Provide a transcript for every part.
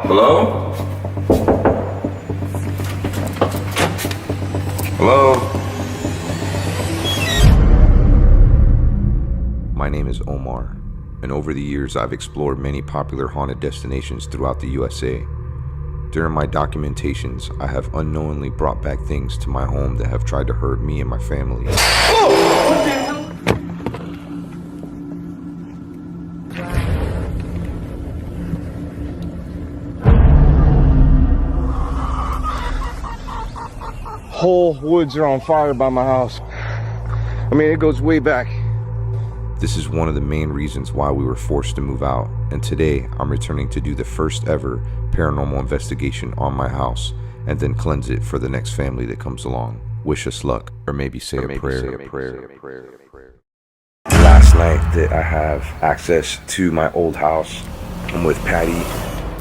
Hello? Hello? My name is Omar, and over the years I've explored many popular haunted destinations throughout the USA. During my documentations, I have unknowingly brought back things to my home that have tried to hurt me and my family. Oh! What the hell? Whole woods are on fire by my house. I mean, it goes way back. This is one of the main reasons why we were forced to move out, and today I'm returning to do the first ever paranormal investigation on my house, and then cleanse it for the next family that comes along. Wish us luck, or maybe say a prayer. Last night that I have access to my old house, I'm with Patty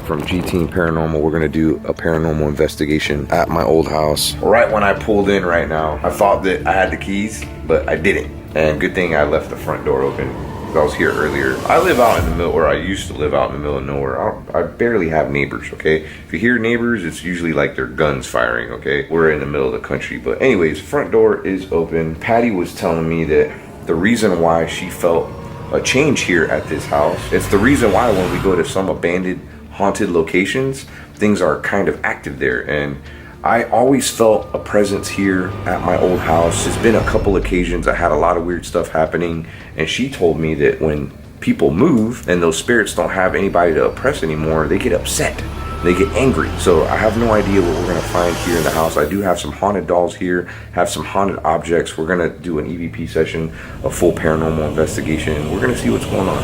from G-Team Paranormal. We're gonna do a paranormal investigation at my old house. Right when I pulled in right now, I thought that I had the keys, but I didn't. And good thing I left the front door open. I was here earlier. I live out in the middle, or I used to live out in the middle of nowhere. I barely have neighbors, okay? If you hear neighbors, it's usually like their guns firing, okay? We're in the middle of the country. But anyways, front door is open. Patty was telling me that the reason why she felt a change here at this house, it's the reason why when we go to some abandoned haunted locations, things are kind of active there. And I always felt a presence here at my old house. There's been a couple occasions I had a lot of weird stuff happening, and she told me that when people move and those spirits don't have anybody to oppress anymore, they get upset, they get angry. So I have no idea what we're gonna find here in the house. I do have some haunted dolls here, have some haunted objects. We're gonna do an EVP session, a full paranormal investigation. We're gonna see what's going on.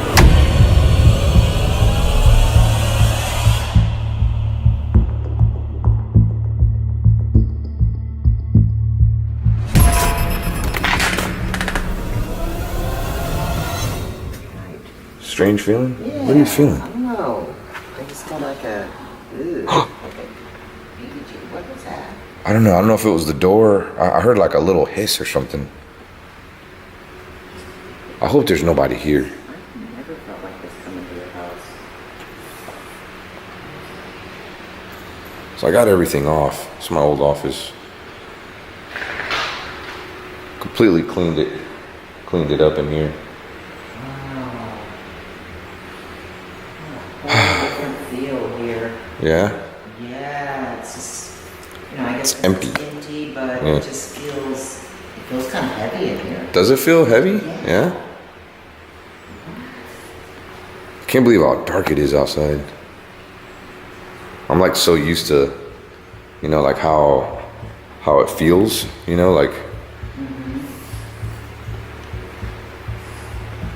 Strange feeling? Yeah, what are you feeling? I don't know. I just got like a, what was that? I don't know. I don't know if it was the door. I heard like a little hiss or something. I hope there's nobody here. I never felt like this coming to your house. So I got everything off. It's my old office. Completely cleaned it up in here. Different feel here. Yeah? Yeah, it's just, you know, I guess It's empty. But Yeah. it just feels kind of heavy in here. Does it feel heavy? Yeah? Can't believe how dark it is outside. I'm like so used to, you know, like how it feels, you know, like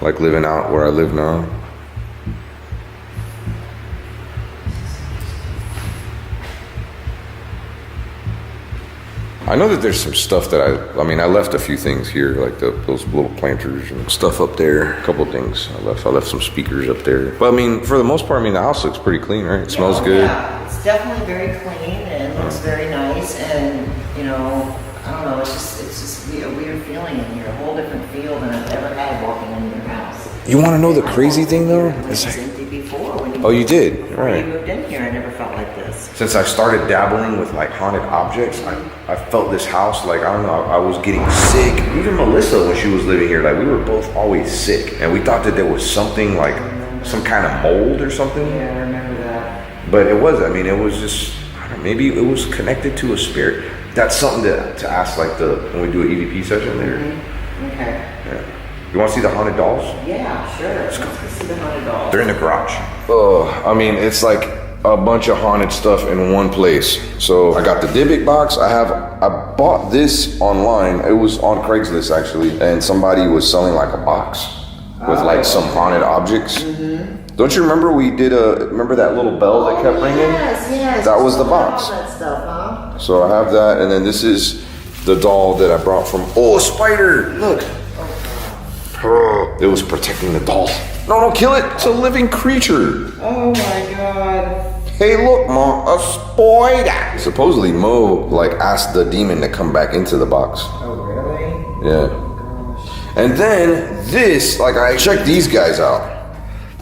like living out where I live now. I know that there's some stuff that I mean, I left a few things here, like those little planters and stuff up there. A couple of things I left some speakers up there. But I mean, for the most part, I mean, the house looks pretty clean, right? It smells good. Yeah, it's definitely very clean and looks very nice. And, you know, I don't know, it's just a weird feeling in here. A whole different feel than I've ever had walking into your house. You want to know the crazy thing though? It was empty before. Oh, you did? Before Right. you moved in here, I never felt like this. Since I started dabbling with like haunted objects, I felt this house, like, I don't know, I was getting sick. Even Melissa, when she was living here, like, we were both always sick. And we thought that there was something like some kind of mold or something. Yeah, I remember that. But it wasn't. I mean, it was just, I don't know, maybe it was connected to a spirit. That's something to ask, like, when we do an EVP session there. Okay. Yeah. You want to see the haunted dolls? Yeah, sure. Let's go see the haunted dolls. They're in the garage. I mean, it's like a bunch of haunted stuff in one place. So I got the Dybbuk box. I bought this online. It was on Craigslist actually, and somebody was selling like a box with like some haunted objects. Don't you remember we did remember that little bell that kept ringing? Yes. That was the box. All that stuff, huh? So I have that, and then this is the doll that I brought from, a spider, look. It was protecting the doll. No, don't kill it, it's a living creature. Oh my God. Hey, look, Mo, a spider. Supposedly, Mo, like, asked the demon to come back into the box. Oh, really? Yeah. And then this, like, I checked these guys out.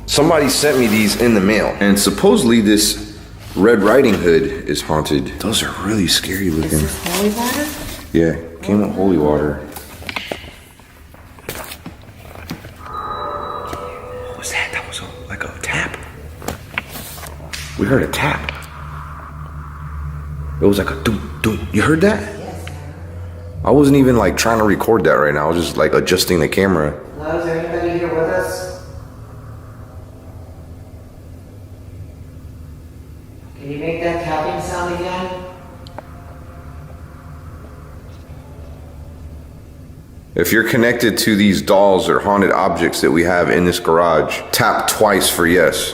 Somebody sent me these in the mail. And supposedly this Red Riding Hood is haunted. Those are really scary looking. Is this holy water? Yeah, came with holy water. What was that? That was like a tap. We heard a tap. It was like a doom, doom. You heard that? Yes. I wasn't even like trying to record that right now. I was just like adjusting the camera. Hello, is there anybody here with us? Can you make that tapping sound again? If you're connected to these dolls or haunted objects that we have in this garage, tap twice for yes.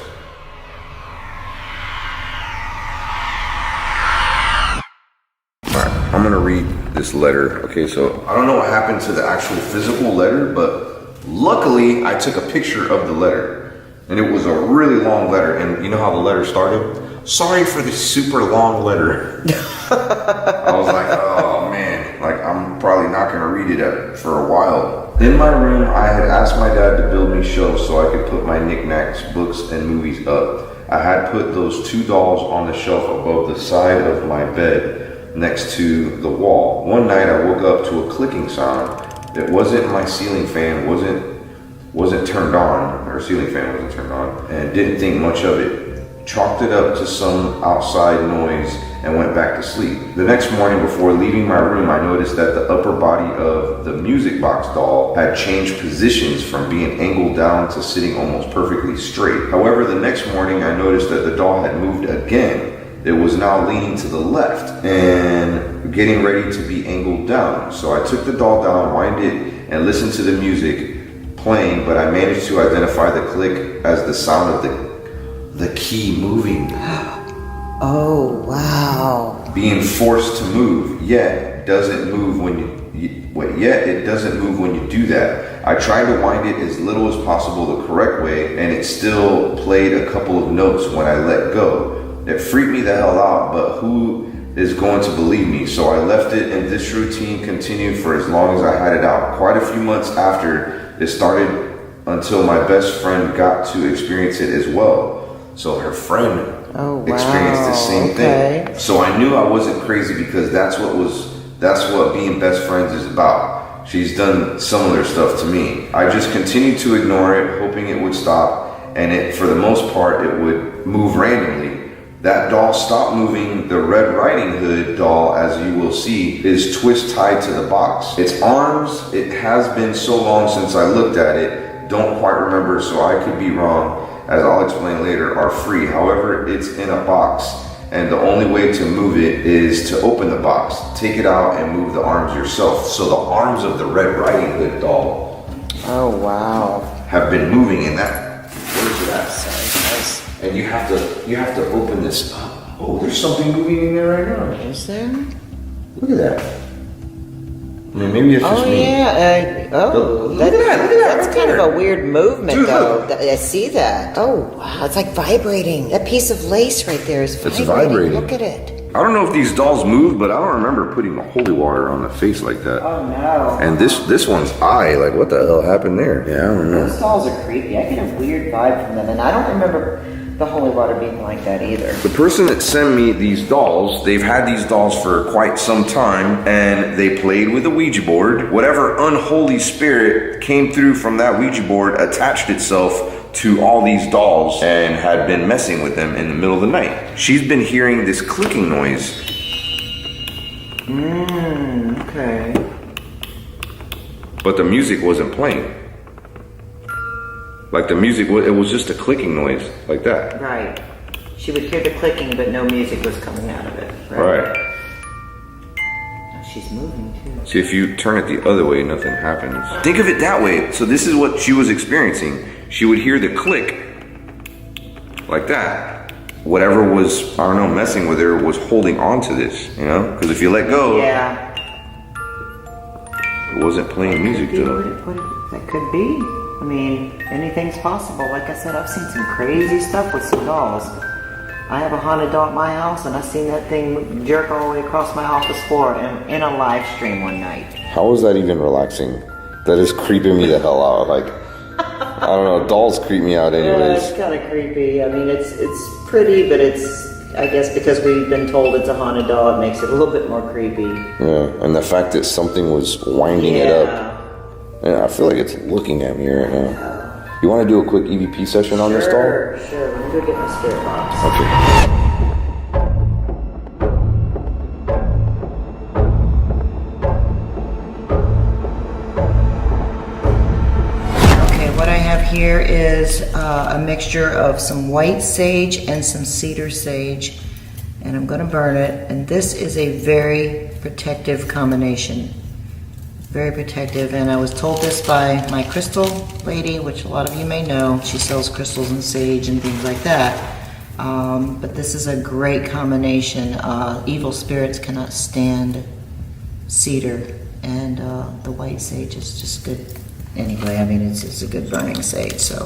Alright, I'm gonna read this letter. Okay, so I don't know what happened to the actual physical letter, but luckily I took a picture of the letter. And it was a really long letter. And you know how the letter started? Sorry for the super long letter. I was like, oh man, like I'm probably not gonna read it for a while. In my room, I had asked my dad to build me shelves so I could put my knickknacks, books, and movies up. I had put those 2 dolls on the shelf above the side of my bed next to the wall. One night I woke up to a clicking sound. It wasn't my ceiling fan, wasn't turned on, or ceiling fan wasn't turned on, and didn't think much of it. Chalked it up to some outside noise and went back to sleep. The next morning before leaving my room, I noticed that the upper body of the music box doll had changed positions from being angled down to sitting almost perfectly straight. However, the next morning I noticed that the doll had moved again. It was now leaning to the left and getting ready to be angled down. So I took the doll down, wind it, and listened to the music playing, but I managed to identify the click as the sound of the key moving. Oh, wow. Being forced to move, yet it doesn't move when you do that. I tried to wind it as little as possible the correct way, and it still played a couple of notes when I let go. It freaked me the hell out, but who is going to believe me? So I left it, and this routine continued for as long as I had it out. Quite a few months after it started, until my best friend got to experience it as well. So her friend experienced the same thing. So I knew I wasn't crazy because that's what being best friends is about. She's done similar stuff to me. I just continued to ignore it, hoping it would stop, and for the most part, it would move randomly. That doll stopped moving. The Red Riding Hood doll, as you will see, is twist tied to the box. Its arms, it has been so long since I looked at it, don't quite remember, so I could be wrong, as I'll explain later, are free. However, it's in a box, and the only way to move it is to open the box, take it out, and move the arms yourself. So the arms of the Red Riding Hood doll, oh wow, have been moving in that. What is that? Sorry, guys. And you have to open this up. Oh, there's something moving in there right now. Is there? Look at that. I mean, maybe it's just me. Yeah. Look at that. That's right kind of a weird movement, dude, though. I see that. Oh, wow. It's like vibrating. That piece of lace right there is vibrating. It's vibrating. Look at it. I don't know if these dolls move, but I don't remember putting the holy water on the face like that. Oh, no. And this one's eye, like what the hell happened there? Yeah, I don't know. Those dolls are creepy. I get a weird vibe from them, and I don't remember the holy water being like that either. The person that sent me these dolls, they've had these dolls for quite some time, and they played with a Ouija board. Whatever unholy spirit came through from that Ouija board attached itself to all these dolls and had been messing with them in the middle of the night. She's been hearing this clicking noise. Okay. But the music wasn't playing. Like the music, it was just a clicking noise, like that. Right. She would hear the clicking, but no music was coming out of it. Right. Oh, she's moving too. See, if you turn it the other way, nothing happens. Think of it that way. So this is what she was experiencing. She would hear the click, like that. Whatever was, I don't know, messing with her was holding on to this, you know? Because if you let go, yeah, it wasn't playing music though. That could be. I mean, anything's possible. Like I said, I've seen some crazy stuff with some dolls. I have a haunted doll at my house, and I seen that thing jerk all the way across my office floor in a live stream one night. How is that even relaxing? That is creeping me the hell out. Like, I don't know, dolls creep me out anyways. Yeah, it's kind of creepy. I mean, it's pretty, but it's I guess because we've been told it's a haunted doll, it makes it a little bit more creepy. Yeah, and the fact that something was winding it up. Yeah, I feel like it's looking at me right now. You want to do a quick EVP session on this doll? Sure. Let me go get my spirit box. Okay. Here is a mixture of some white sage and some cedar sage, and I'm going to burn it. And this is a very protective combination, very protective. And I was told this by my crystal lady, which a lot of you may know. She sells crystals and sage and things like that. But this is a great combination. Evil spirits cannot stand cedar, and the white sage is just good. Anyway, I mean, it's a good burning sage, so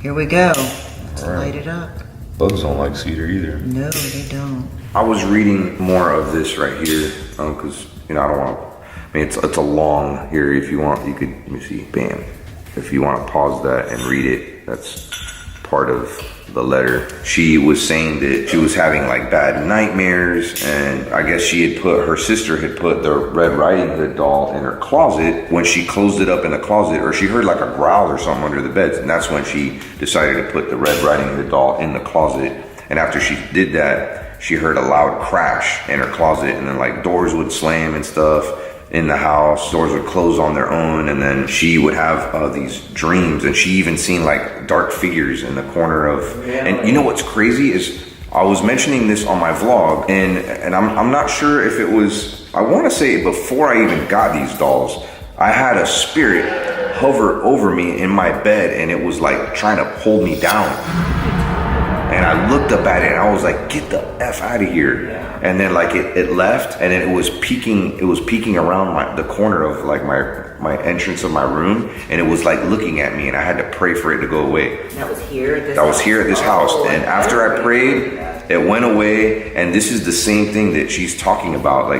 here we go. Let's light it up. Bugs don't like cedar either. No, they don't. I was reading more of this right here, because, I don't want to, I mean, it's a long, here, if you want, you could, let me see, bam. If you want to pause that and read it, that's part of the letter. She was saying that she was having like bad nightmares, and I guess her sister had put the Red Riding Hood doll in her closet. When she closed it up in the closet, or she heard like a growl or something under the beds, and that's when she decided to put the Red Riding Hood doll in the closet. And after she did that, she heard a loud crash in her closet, and then like doors would slam and stuff in the house, doors would close on their own, and then she would have these dreams, and she even seen like dark figures in the corner of, and you know what's crazy is, I was mentioning this on my vlog, and I'm not sure if it was, I want to say before I even got these dolls, I had a spirit hover over me in my bed, and it was like trying to hold me down. And I looked up at it and I was like, get the F out of here. And then like it left, and then it was peeking around the corner of like my entrance of my room, and it was like looking at me, and I had to pray for it to go away. That was here at this house? That was here at this house. And after I prayed, it went away. And this is the same thing that she's talking about.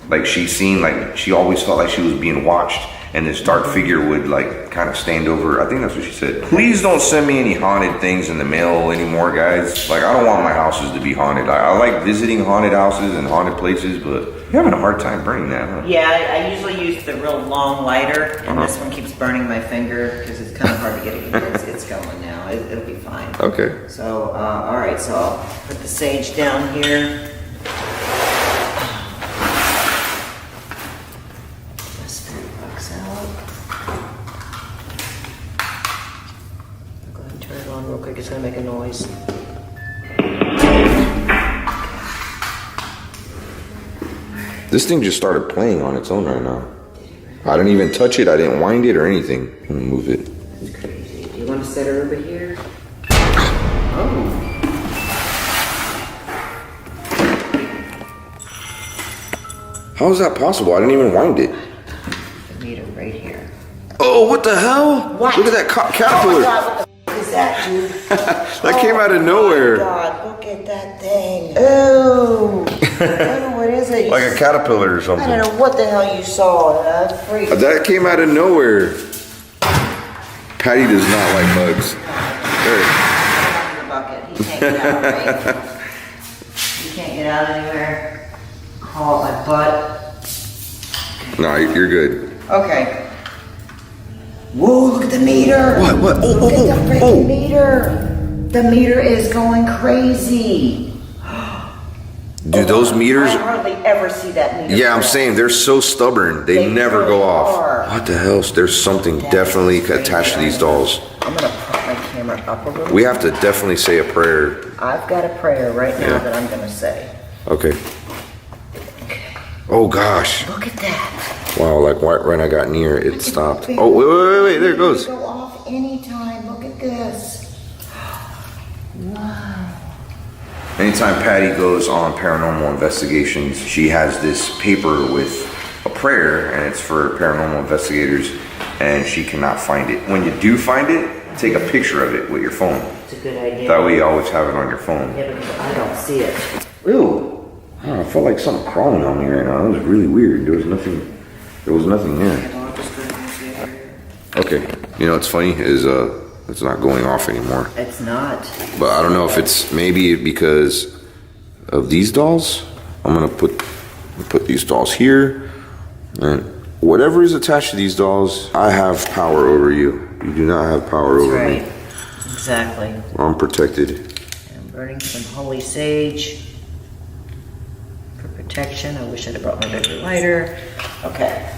Like she's seen, like she always felt like she was being watched, and this dark figure would like kind of stand over. I think that's what she said. Please don't send me any haunted things in the mail anymore, guys. Like, I don't want my houses to be haunted. I like visiting haunted houses and haunted places, but you're having a hard time burning that, huh? Yeah, I usually use the real long lighter, and this one keeps burning my finger because it's kind of hard to get it. It's going now. It'll be fine. Okay. So, all right. So I'll put the sage down here. Real quick, it's gonna make a noise. This thing just started playing on its own right now. I didn't even touch it, I didn't wind it or anything. I'm gonna move it. That's crazy. Do you want to set her over here? Oh. How is that possible? I didn't even wind it. The meter right here. Oh, what the hell? What? Look at that caterpillar. Oh my God, what the f is that, dude? That came out of nowhere. Oh my God, look at that thing. Ooh. What is it? Like a caterpillar or something. I don't know what the hell you saw. That's freaky. That came out of nowhere. Patty does not like bugs. The bucket. He can't get out, right? He can't get out anywhere. Oh, my butt. No, you're good. Okay. Whoa, look at the meter. What? Oh, look at the freaking meter. The meter is going crazy. Dude, those meters... I hardly ever see that meter. Yeah, I'm saying, they're so stubborn. They never really go off. are. What the hell? There's something definitely attached to these dolls. I'm going to put my camera up a little. We have to definitely say a prayer. I've got a prayer right now Yeah. that I'm going to say. Okay. Oh, gosh. Look at that. Wow, like right when I got near, it stopped. Oh, wait, there it goes. Go off anytime. Look at this. Wow. Anytime Patty goes on paranormal investigations, she has this paper with a prayer, and it's for paranormal investigators, and she cannot find it. When you do find it, take a picture of it with your phone. It's a good idea. That way you always have it on your phone. Yeah, because I don't see it. Ew. I don't know, I felt like something crawling on me right now. It was really weird. There was nothing there. Okay. You know what's funny is it's not going off anymore. It's not. But I don't know if it's maybe because of these dolls. I'm gonna put these dolls here, and whatever is attached to these dolls, I have power over you. You do not have power over me. Exactly. I'm protected. I'm burning some holy sage for protection. I wish I'd have brought my bigger lighter. Okay.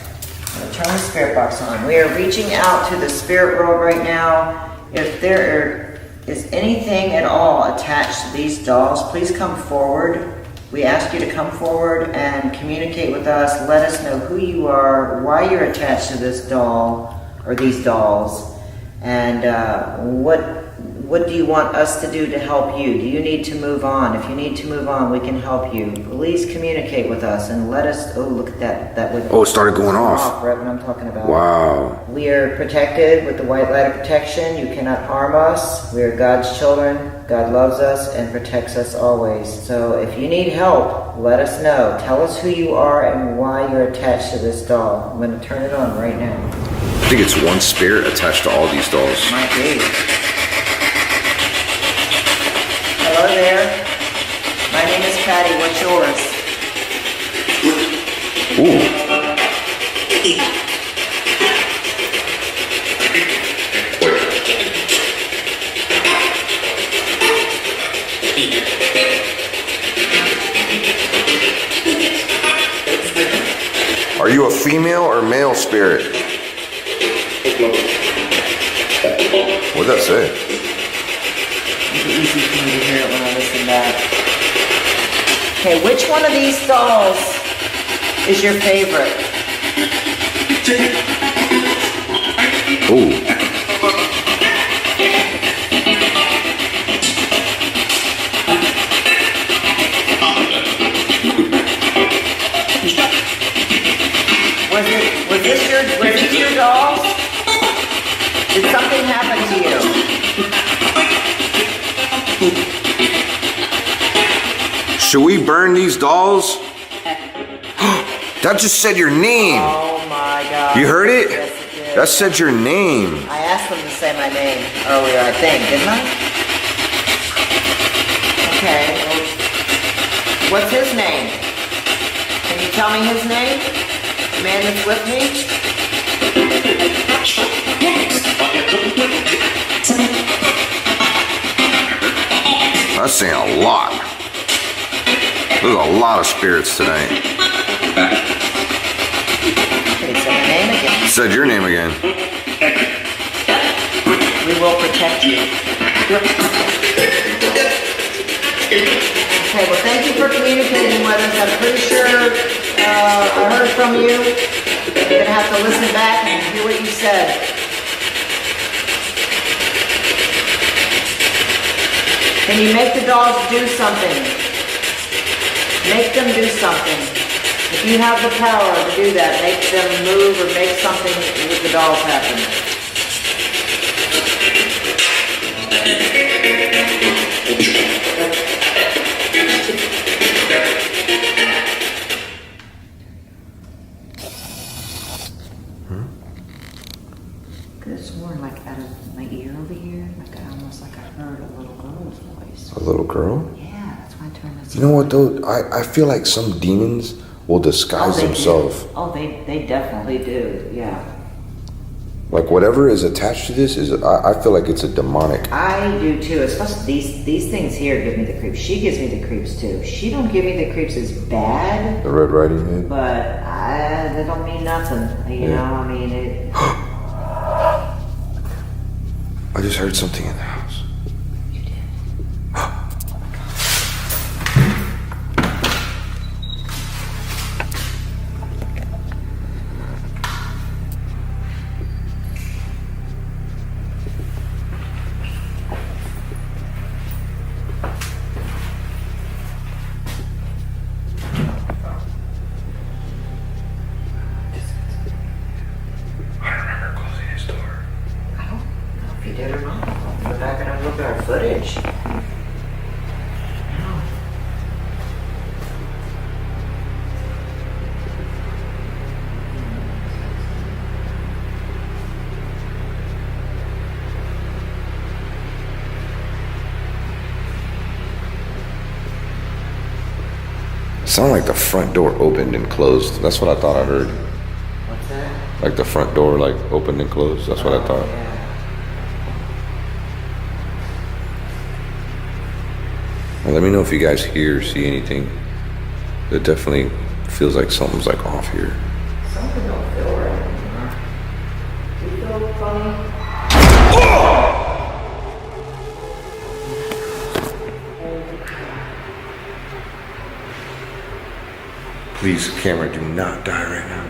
I'm going to turn the spirit box on. We are reaching out to the spirit world right now. If there is anything at all attached to these dolls, please come forward. We ask you to come forward and communicate with us. Let us know who you are, why you're attached to this doll or these dolls, and what do you want us to do to help you? Do you need to move on? If you need to move on, we can help you. Please communicate with us and let us. Oh, look at that! That would. Oh, it started going off. Right when I'm talking about. Wow. We are protected with the white light of protection. You cannot harm us. We are God's children. God loves us and protects us always. So if you need help, let us know. Tell us who you are and why you're attached to this doll. I'm going to turn it on right now. I think it's one spirit attached to all these dolls. Might be. Hello there. My name is Patty. What's yours? Ooh. Are you a female or male spirit? What does that say? It's easy for me to hear it when I listen back. Okay, which one of these dolls is your favorite? Ooh. Was this your dolls? Did something happen to you? Should we burn these dolls? That just said your name. Oh my God. You heard it? Yes, it did. That said your name. I asked them to say my name earlier, I think, didn't I? Okay. Well, what's his name? Can you tell me his name? The man that's with me? That's saying a lot. There's a lot of spirits tonight. Okay, say my name again. Said your name again. We will protect you. Okay, well, thank you for communicating with us. I'm pretty sure I heard from you. I'm going to have to listen back and hear what you said. Can you make the dolls do something? Make them do something. If you have the power to do that, make them move or make something with the dolls happen. Could have sworn like out of my ear over here, like I heard a little girl's voice. A little girl? Yeah, that's why I turned this. You know what though? I feel like some demons will disguise themselves. Oh, they definitely do. Yeah. Like whatever is attached to this is, I feel like it's a demonic. I do too. Especially these things here give me the creeps. She gives me the creeps too. She don't give me the creeps as bad. The Red Riding Hood. But that don't mean nothing. You know, I mean it. I just heard something in the house. You did. I remember closing his door. I don't know if you did or not. I'll go back and I'll look at our footage. No. Sounded like the front door opened and closed. That's what I thought I heard. What's that? Like the front door like opened and closed. That's what I thought. Yeah. Well, let me know if you guys hear or see anything. It definitely feels like something's like off here. Something don't feel right anymore. Do you feel funny? Please, camera, do not die right now.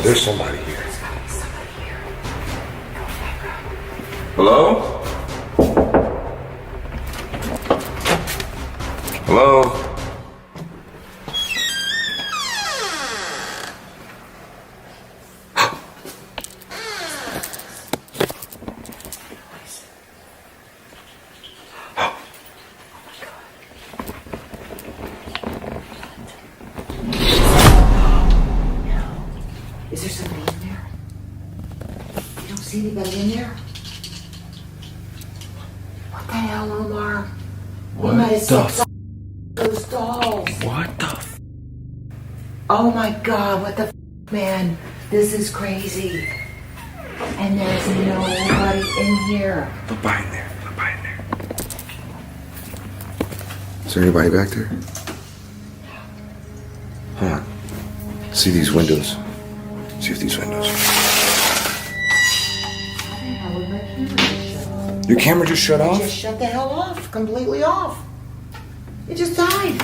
There's somebody here. There's gotta be somebody here. Hello? Hello? Is there somebody in there? You don't see anybody in there? What the hell, Omar? What We might have the seen those dolls. What the f? Oh my God, what the man? This is crazy. And there's nobody in here. Look behind there. Look behind there. Is there anybody back there? Hold on. See these windows. See if these windows. How would my camera just shut off? Your camera just shut It off? just shut the hell off, completely off. It just died.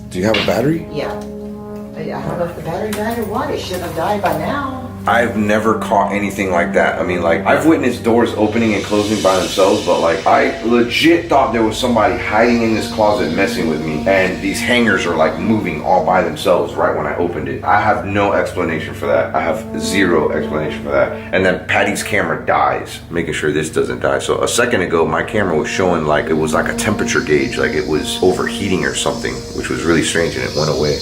Do you have a battery? Yeah. I don't know if the battery died or what. It should have died by now. I've never caught anything like that. I mean, like, I've witnessed doors opening and closing by themselves, but like, I legit thought there was somebody hiding in this closet messing with me, and these hangers are like moving all by themselves right when I opened it. I have no explanation for that. I have zero explanation for that. And then Patty's camera dies, making sure this doesn't die. So a second ago, my camera was showing like it was like a temperature gauge, like it was overheating or something, which was really strange, and it went away.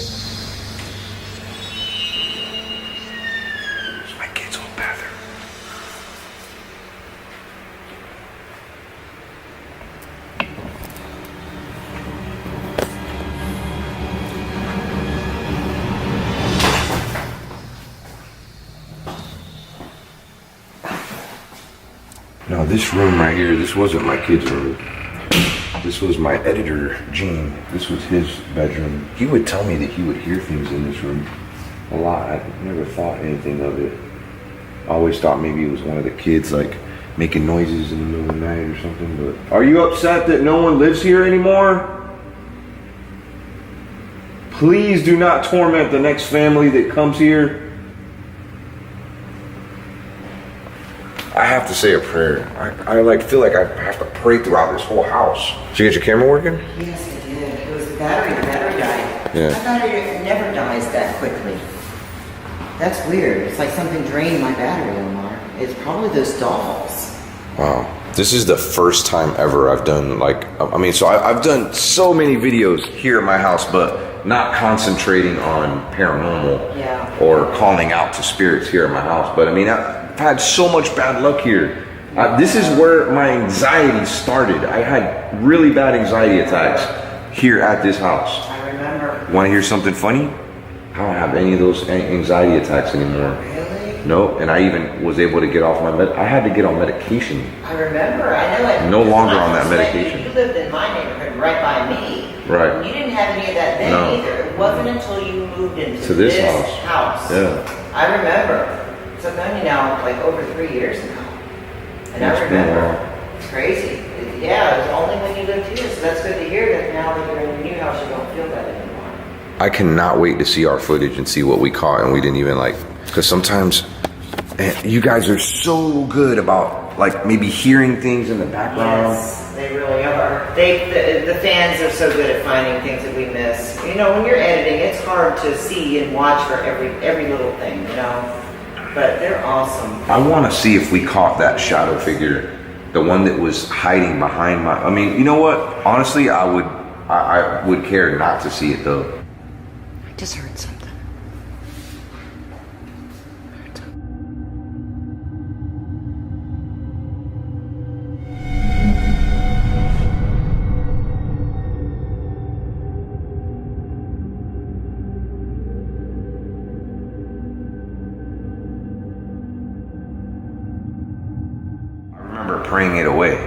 Now this room right here, this wasn't my kid's room. This was my editor, Gene. This was his bedroom. He would tell me that he would hear things in this room a lot. I never thought anything of it. I always thought maybe it was one of the kids like making noises in the middle of the night or something, but... Are you upset that no one lives here anymore? Please do not torment the next family that comes here. I have to say a prayer. I like feel like I have to pray throughout this whole house. Did you get your camera working? Yes, it did. It was the battery. The battery died. Yeah. My battery never dies that quickly. That's weird. It's like something drained my battery, Omar. It's probably those dolls. Wow. This is the first time ever I've done like, I mean, so I've done so many videos here at my house, but not concentrating on paranormal or calling out to spirits here at my house. But I mean, I've had so much bad luck here. This is where my anxiety started. I had really bad anxiety attacks here at this house. I remember. Want to hear something funny? I don't have any of those anxiety attacks anymore. Really? No, and I even was able to get off my I had to get on medication. I remember. I know it. No longer on that medication. You lived in my neighborhood right by me. Right. And you didn't have any of that then either. It wasn't until you moved into this house. Yeah. I remember. So I've known you now like over 3 years now. And I remember. It's crazy. Yeah, it was only when you lived here. So that's good to hear that now that you're in your new house, you don't feel that anymore. I cannot wait to see our footage and see what we caught and we didn't even like, because sometimes you guys are so good about like maybe hearing things in the background. Yes, they really are. The fans are so good at finding things that we miss. You know, when you're editing, it's hard to see and watch for every little thing, you know. But they're awesome. I want to see if we caught that shadow figure, the one that was hiding behind I mean, you know what? Honestly, I would care not to see it though. I just heard something. praying it away.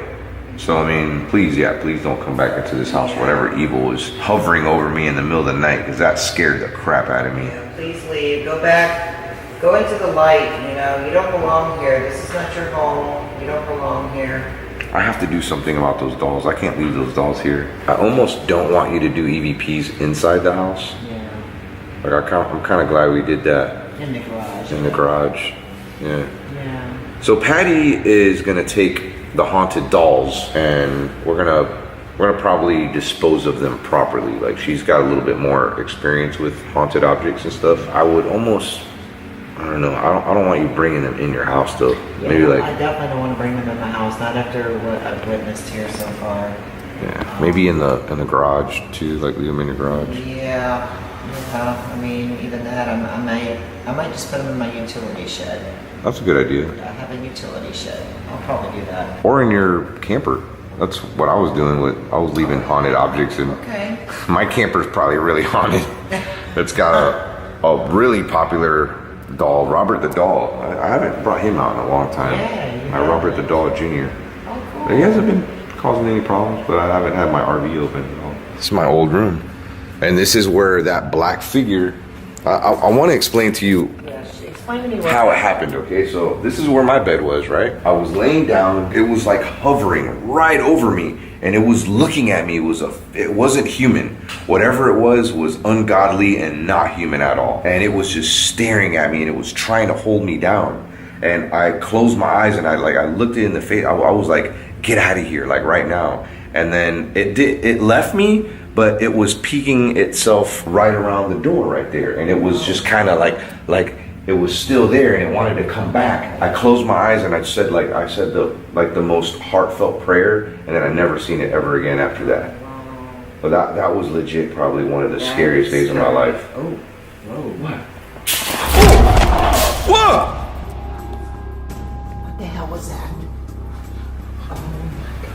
So I mean, please don't come back into this house. Whatever evil is hovering over me in the middle of the night, because that scared the crap out of me. Yeah, please leave. Go back. Go into the light. You know, you don't belong here. This is not your home. You don't belong here. I have to do something about those dolls. I can't leave those dolls here. I almost don't want you to do EVPs inside the house. Yeah. Like I'm kind of glad we did that. In the garage. In the garage. Yeah. Yeah. So Patty is gonna take the haunted dolls, and we're gonna probably dispose of them properly. Like, she's got a little bit more experience with haunted objects and stuff. I would almost, I don't know, I don't want you bringing them in your house though. Yeah, maybe like, I definitely don't want to bring them in my house, not after what I've witnessed here so far. yeah, maybe in the garage too, like leave them in your garage. Yeah. I mean, even that, I might just put them in my utility shed. That's a good idea. I have a utility shed. I'll probably do that. Or in your camper. That's what I was doing I was leaving haunted objects in. Okay. My camper's probably really haunted. It's got a really popular doll, Robert the Doll. I haven't brought him out in a long time. Yeah, Robert the Doll Jr. Oh, cool. He hasn't been causing any problems, but I haven't had my RV open. This is my old room. And this is where that black figure, I want to explain to you Explain to me how it happened, okay? So this is where my bed was, right? I was laying down, it was like hovering right over me, and it was looking at me. It wasn't human. Whatever it was ungodly and not human at all. And it was just staring at me, and it was trying to hold me down. And I closed my eyes, and I looked it in the face. I was like, get out of here, like right now. And then it left me, but it was peeking itself right around the door right there. And it was just kind of like it was still there, and it wanted to come back. I closed my eyes, and I said the most heartfelt prayer, and then I never seen it ever again after that. But that was legit probably one of the scariest days of my life. Oh, whoa, what? Whoa! What the hell was that? Oh my God.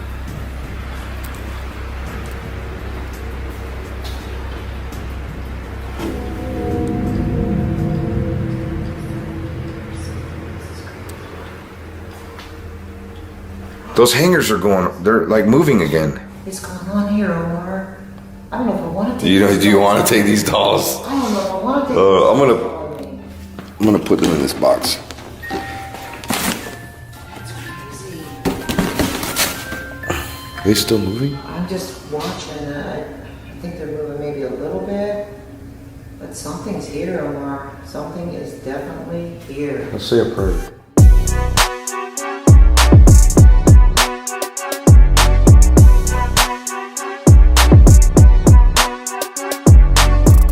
Those hangers are they're like moving again. What's going on here, Omar? I don't know if I want to take Do you want to take these dolls? I don't know if I want to take I'm gonna put them in this box. That's crazy. Are they still moving? I'm just watching. I think they're moving maybe a little bit. But something's here, Omar. Something is definitely here. Let's say a prayer.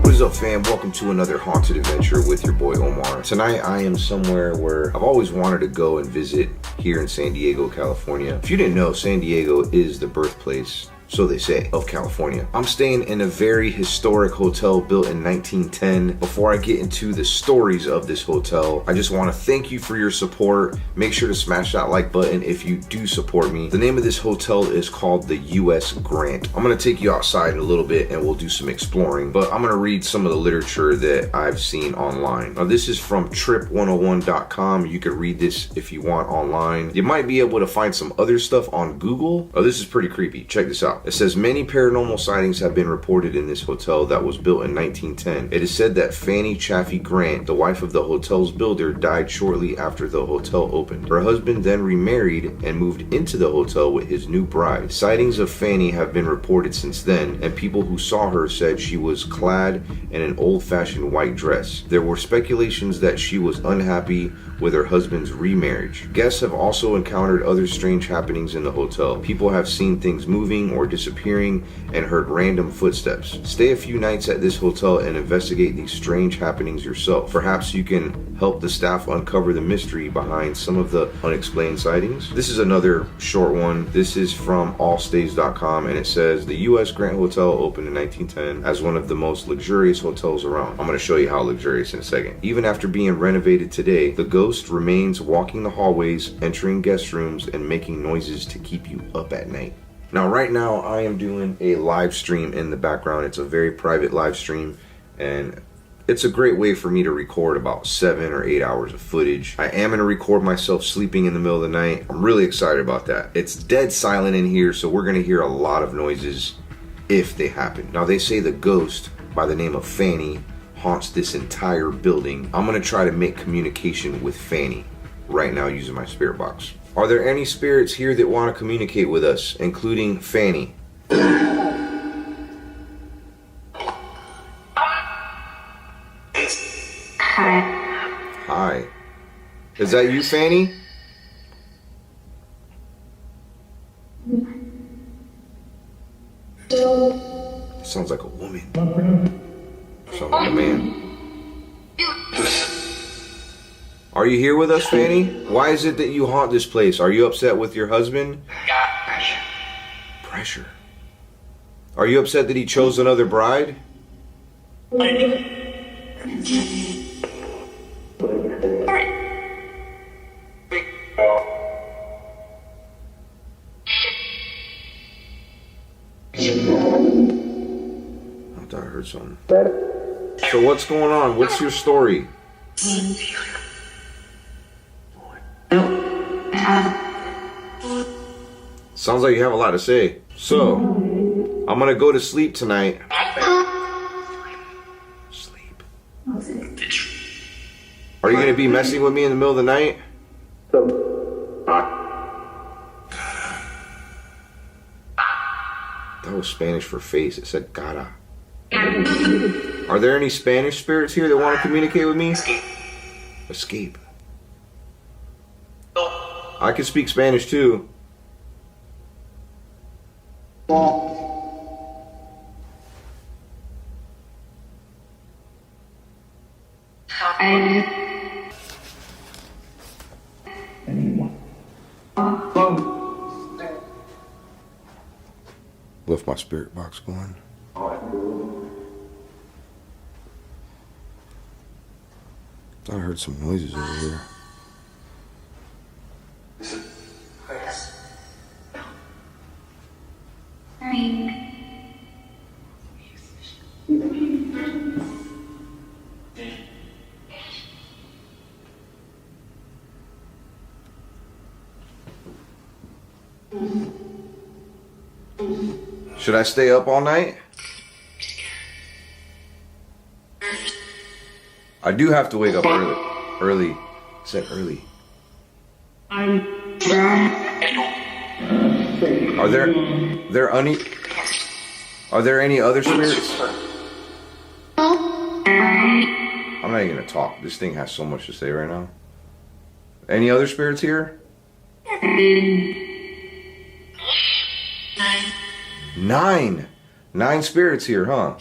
What is up, fam? Welcome to another haunted adventure with your boy Omar. Tonight I am somewhere where I've always wanted to go and visit here in San Diego, California. If you didn't know, San Diego is the birthplace, so they say, of California. I'm staying in a very historic hotel built in 1910. Before I get into the stories of this hotel, I just want to thank you for your support. Make sure to smash that like button if you do support me. The name of this hotel is called the US Grant. I'm going to take you outside in a little bit and we'll do some exploring, but I'm going to read some of the literature that I've seen online. Now, this is from trip101.com. You could read this if you want online. You might be able to find some other stuff on Google. Oh, this is pretty creepy. Check this out. It says many paranormal sightings have been reported in this hotel that was built in 1910. It is said that Fanny Chaffee Grant, the wife of the hotel's builder, died shortly after the hotel opened. Her husband then remarried and moved into the hotel with his new bride. Sightings of Fanny have been reported since then, and people who saw her said she was clad in an old-fashioned white dress. There were speculations that she was unhappy with her husband's remarriage. Guests have also encountered other strange happenings in the hotel. People have seen things moving or disappearing and heard random footsteps. Stay a few nights at this hotel and investigate these strange happenings yourself. Perhaps you can help the staff uncover the mystery behind some of the unexplained sightings. This is another short one. This is from allstays.com, and it says the US Grant Hotel opened in 1910 as one of the most luxurious hotels around. I'm going to show you how luxurious in a second. Even after being renovated today, the ghost remains walking the hallways, entering guest rooms, and making noises to keep you up at night. Now, right now, I am doing a live stream in the background. It's a very private live stream, and It's a great way for me to record about 7 or 8 hours of footage. I am gonna record myself sleeping in the middle of the night. I'm really excited about that. It's dead silent in here, so we're gonna hear a lot of noises if they happen. Now they say the ghost by the name of Fanny haunts this entire building. I'm gonna try to make communication with Fanny right now using my spirit box. Are there any spirits here that want to communicate with us, including Fanny? Hi. Is that you, Fanny? Sounds like a woman. Sounds like a man. Are you here with us, Fanny? Why is it that you haunt this place? Are you upset with your husband? Pressure. Are you upset that he chose another bride? I thought I heard something. So what's going on? What's your story? Sounds like you have a lot to say. So, I'm gonna go to sleep tonight. Sleep. Are you gonna be messing with me in the middle of the night? That was Spanish for face. It said cara. Are there any Spanish spirits here that want to communicate with me? Escape. I can speak Spanish too. Left my spirit box going. Thought I heard some noises over here. Should I stay up all night? I do have to wake up early. Early. I said early. Are there any other spirits? I'm not even gonna talk. This thing has so much to say right now. Any other spirits here? 9. 9 spirits here, huh?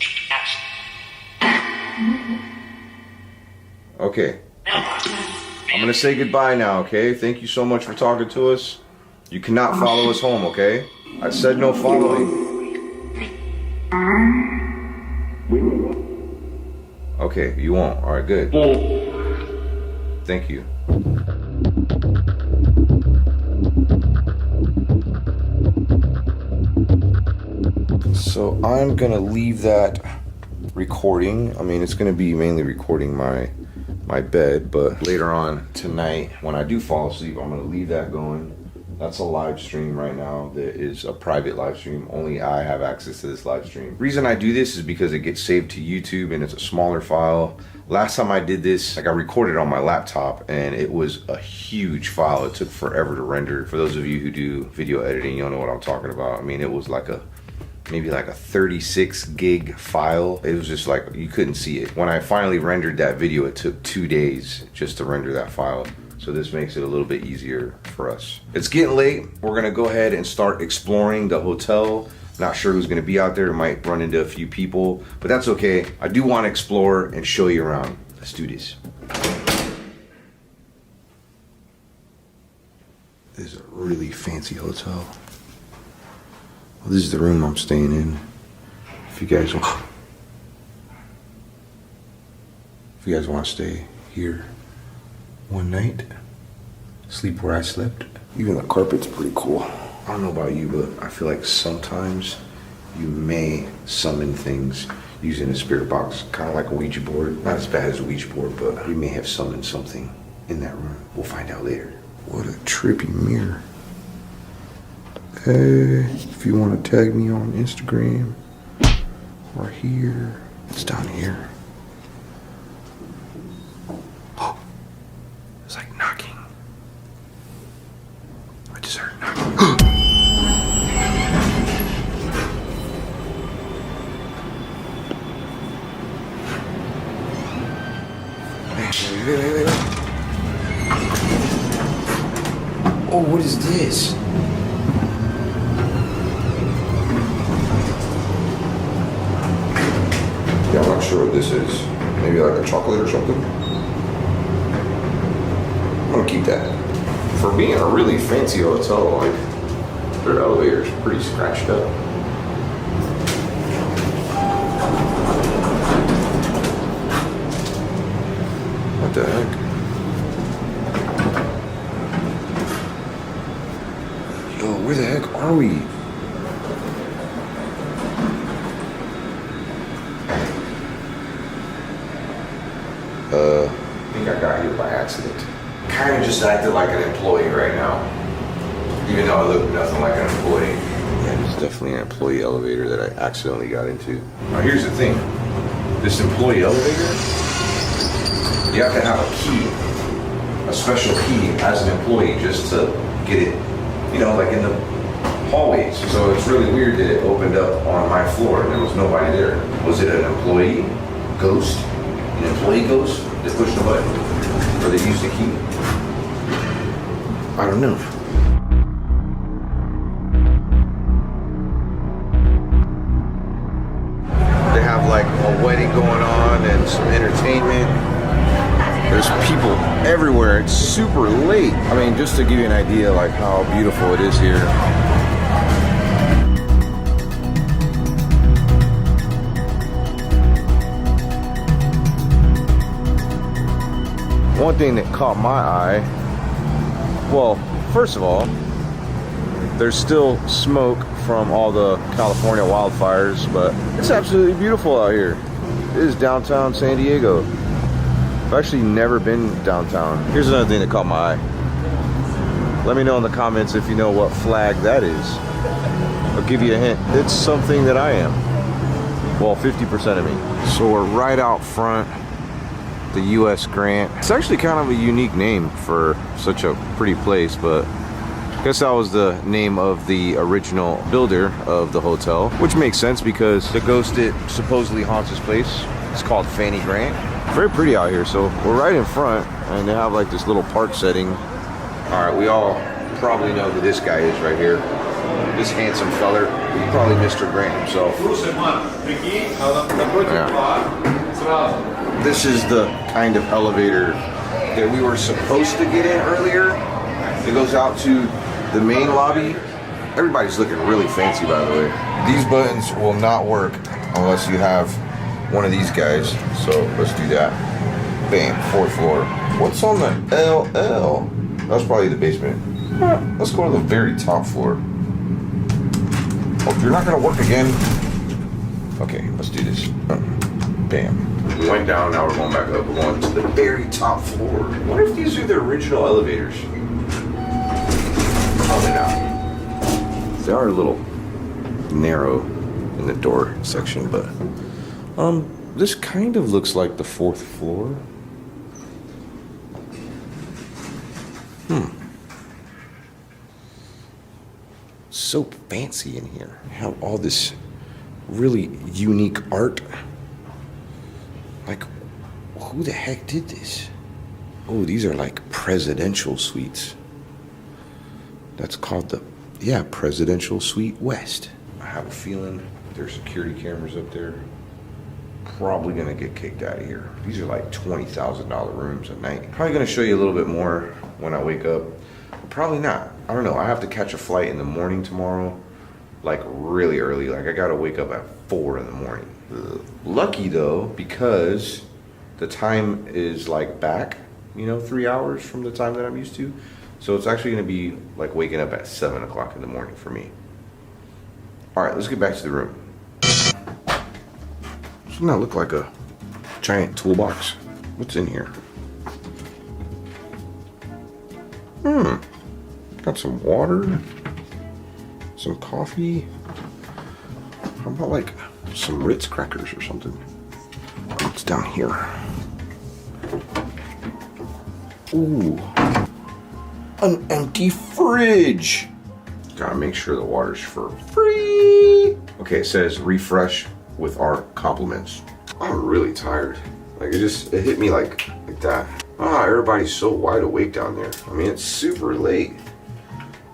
Okay. I'm gonna say goodbye now, okay? Thank you so much for talking to us. You cannot follow us home, okay? I said no following. Okay, you won't. Alright, good. Thank you. So I'm gonna leave that recording. I mean, it's gonna be mainly recording my bed, but later on tonight when I do fall asleep, I'm gonna leave that going. That's a live stream right now that is a private live stream. Only I have access to this live stream. Reason I do this is because it gets saved to YouTube and it's a smaller file. Last time I did this, like, I recorded on my laptop and it was a huge file. It took forever to render. For those of you who do video editing, you'll know what I'm talking about. I mean, it was like maybe like a 36 gig file. It was just like, you couldn't see it. When I finally rendered that video, it took 2 days just to render that file. So this makes it a little bit easier for us. It's getting late. We're gonna go ahead and start exploring the hotel. Not sure who's gonna be out there. Might run into a few people, but that's okay. I do wanna explore and show you around. Let's do this. This is a really fancy hotel. Well, this is the room I'm staying in. If you guys want to stay here one night, sleep where I slept. Even the carpet's pretty cool. I don't know about you, but I feel like sometimes you may summon things. using a spirit box, kind of like a Ouija board. Not as bad as a Ouija board, but we may have summoned something in that room. We'll find out later. What a trippy mirror. Hey, if you want to tag me on Instagram or here, it's down here. Oh, it's like knocking. I just heard knocking. Wait. Oh, what is this? Yeah, I'm not sure what this is. Maybe like a chocolate or something? I'm gonna keep that. For being a really fancy hotel, like, their elevator's pretty scratched up. What the heck? Yo, where the heck are we? I think I got here by accident. Kind of just acted like an employee right now. Even though I look nothing like an employee. Yeah, it's definitely an employee elevator that I accidentally got into. Now here's the thing. This employee elevator, you have to have a key, a special key as an employee just to get it, you know, like in the hallways. So it's really weird that it opened up on my floor and there was nobody there. Was it an employee ghost? An employee ghost that pushed the button? Or they used the key? I don't know. They have like a wedding going on and some entertainment. There's people everywhere. It's super late. I mean, just to give you an idea like how beautiful it is here. One thing that caught my eye, well, first of all, there's still smoke from all the California wildfires, but it's absolutely beautiful out here. It is downtown San Diego. I've actually never been downtown. Here's another thing that caught my eye. Let me know in the comments if you know what flag that is. I'll give you a hint. It's something that I am. Well, 50% of me. So we're right out front. The U.S. Grant. It's actually kind of a unique name for such a pretty place, but I guess that was the name of the original builder of the hotel, which makes sense because the ghost that supposedly haunts this place is called Fanny Grant. Very pretty out here, so we're right in front, and they have like this little park setting. All right, we all probably know who this guy is right here. This handsome feller, probably Mr. Grant himself. Yeah. This is the kind of elevator that we were supposed to get in earlier. It goes out to the main lobby. Everybody's looking really fancy, by the way. These buttons will not work unless you have one of these guys. So let's do that. Bam, 4th floor. What's on the LL? That's probably the basement. Let's go to the very top floor. Oh, you're not gonna work again. Okay, let's do this. Bam. We went down, now we're going back up. We're going to the very top floor. What if these are the original elevators? Probably not. They are a little narrow in the door section, but this kind of looks like the 4th floor. So fancy in here. Have all this really unique art. Like, who the heck did this? Oh, these are like presidential suites. That's called the, yeah, Presidential Suite West. I have a feeling there's security cameras up there. Probably gonna get kicked out of here. These are like $20,000 rooms a night. Probably gonna show you a little bit more when I wake up. Probably not. I don't know. I have to catch a flight in the morning tomorrow, like really early. Like I gotta wake up at 4 in the morning. Lucky though, because the time is like back, you know, 3 hours from the time that I'm used to. So it's actually gonna be like waking up at 7 o'clock in the morning for me. All right, let's get back to the room. Doesn't that look like a giant toolbox? What's in here? Got some water, some coffee. How about like some Ritz crackers or something? What's down here? Ooh, an empty fridge. Gotta make sure the water's for free. Okay, it says refresh with our compliments. I'm really tired. Like it hit me like that. Everybody's so wide awake down there. I mean, it's super late.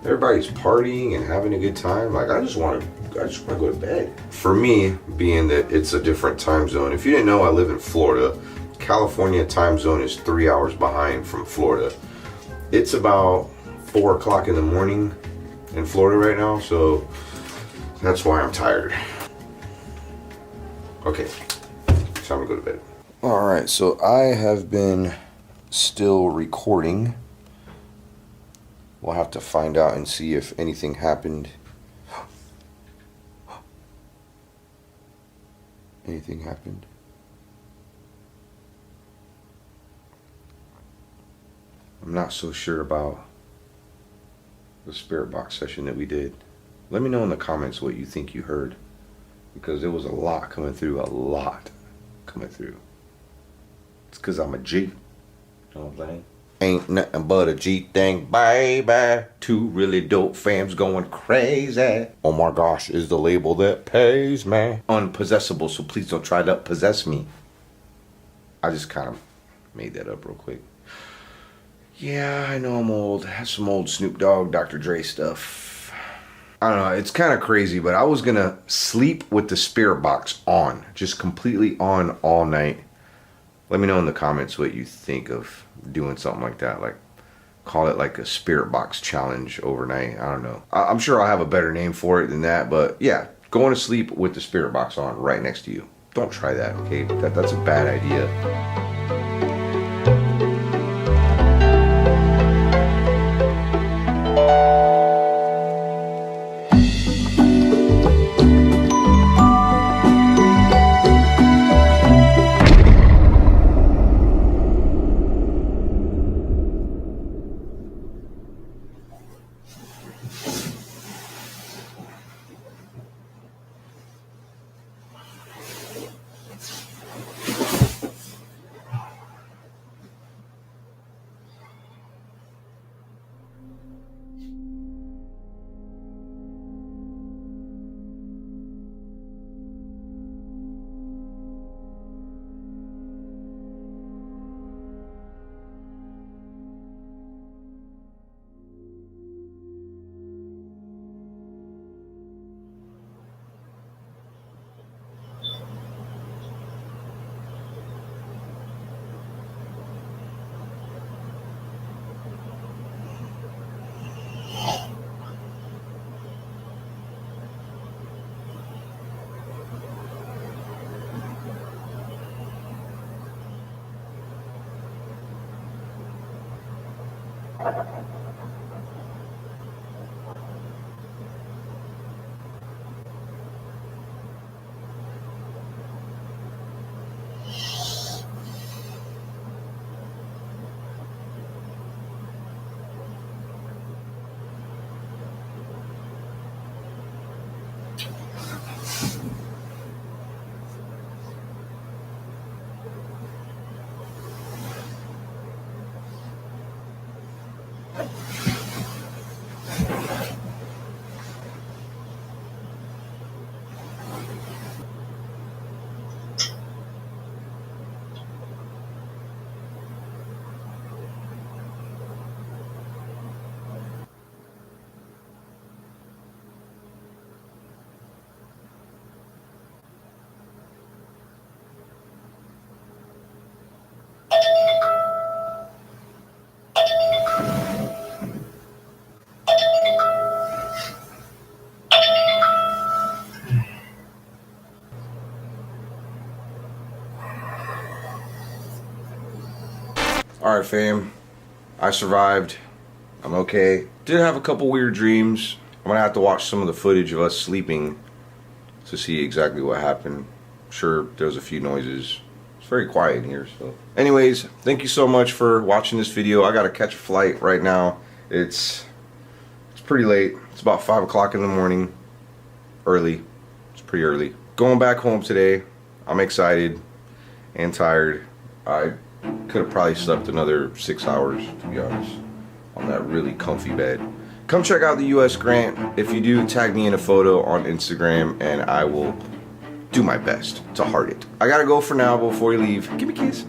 Everybody's partying and having a good time. Like I just want to go to bed. For me, being that it's a different time zone. If you didn't know, I live in Florida. California time zone is 3 hours behind from Florida. It's about 4 o'clock in the morning in Florida right now, so that's why I'm tired. Okay, it's time to go to bed. All right, so I have been still recording. We'll have to find out and see if anything happened. Anything happened? I'm not so sure about the spirit box session that we did. Let me know in the comments what you think you heard, because there was a lot coming through, It's because I'm a G. You know what I'm saying? Ain't nothing but a G thing, baby. Two really dope fams going crazy. Omar Gosh is the label that pays me. Unpossessable, so please don't try to possess me. I just kind of made that up real quick. Yeah, I know I'm old. I have some old Snoop Dogg, Dr. Dre stuff. I don't know, it's kind of crazy, but I was gonna sleep with the spirit box on. Just completely on all night. Let me know in the comments what you think of doing something like that. Like, call it like a spirit box challenge overnight. I don't know. I'm sure I'll have a better name for it than that, but yeah, going to sleep with the spirit box on right next to you. Don't try that, okay? That's a bad idea. Alright fam, I survived. I'm okay. Did have a couple weird dreams. I'm gonna have to watch some of the footage of us sleeping to see exactly what happened. sure there was a few noises. It's very quiet in here. So anyways, thank you so much for watching this video. I gotta catch a flight right now. It's pretty late. It's about 5 o'clock in the morning. Early. It's pretty early. Going back home today. I'm excited and tired. I could have probably slept another 6 hours, to be honest, on that really comfy bed. Come check out the US Grant. If you do, tag me in a photo on Instagram and I will do my best to heart it. I gotta go for now before you leave. Give me a kiss.